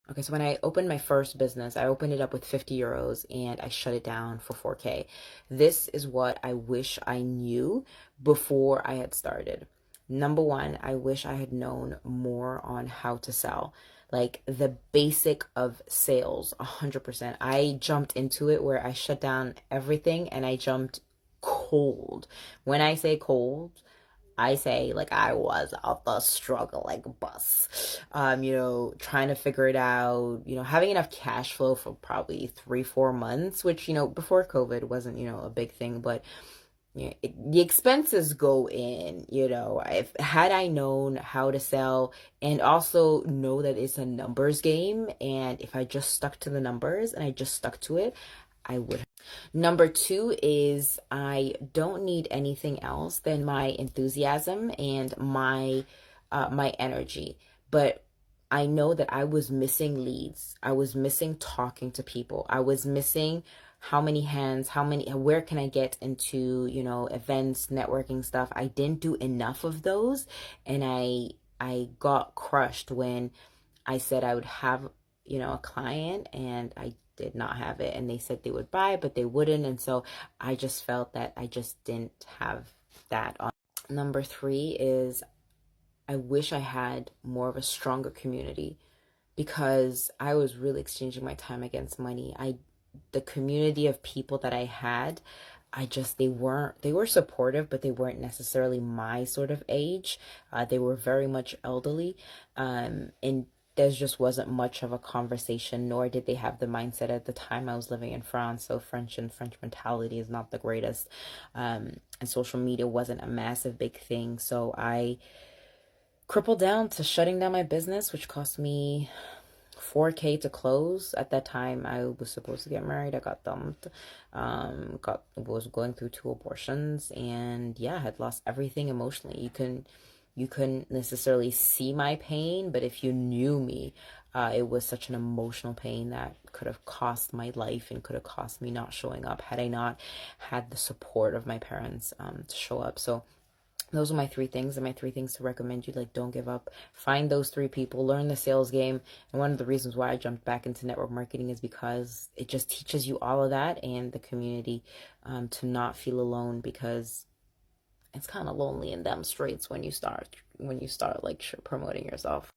Okay, so when I opened my first business, I opened it up with 50 euros and I shut it down for 4K. This is what I wish I knew before I had started. Number one, I wish I had known more on how to sell, like the basic of sales, 100%. I jumped into it where I shut down everything and I jumped cold. When I say cold, I say like I was up the struggle like bus, trying to figure it out, having enough cash flow for probably 3, 4 months, which, before COVID wasn't, a big thing, but the expenses go in, if had I known how to sell and also know that it's a numbers game, and if I just stuck to the numbers and I just stuck to it, I would. Number two is I don't need anything else than my enthusiasm and my energy. But I know that I was missing leads. I was missing talking to people. I was missing how many hands, where can I get into, events, networking stuff. I didn't do enough of those, and I got crushed when I said I would have, a client and I did not have it, and they said they would buy but they wouldn't, and so I just felt that I just didn't have that on. Number three is I wish I had more of a stronger community because I was really exchanging my time against money. The community of people that I had, they were supportive, but they weren't necessarily my sort of age. They were very much elderly, and there just wasn't much of a conversation, nor did they have the mindset at the time. I was living in France, so French mentality is not the greatest, and social media wasn't a massive big thing. So I crippled down to shutting down my business, which cost me 4K to close. At that time, I was supposed to get married. I got dumped. Got was going through 2 abortions, and yeah, I had lost everything emotionally. You couldn't necessarily see my pain, but if you knew me, it was such an emotional pain that could have cost my life and could have cost me not showing up had I not had the support of my parents to show up. So those are my 3 things, and my 3 things to recommend you. Like, don't give up. Find those 3 people, learn the sales game. And one of the reasons why I jumped back into network marketing is because it just teaches you all of that and the community, to not feel alone, because it's kind of lonely in them streets when you start like promoting yourself.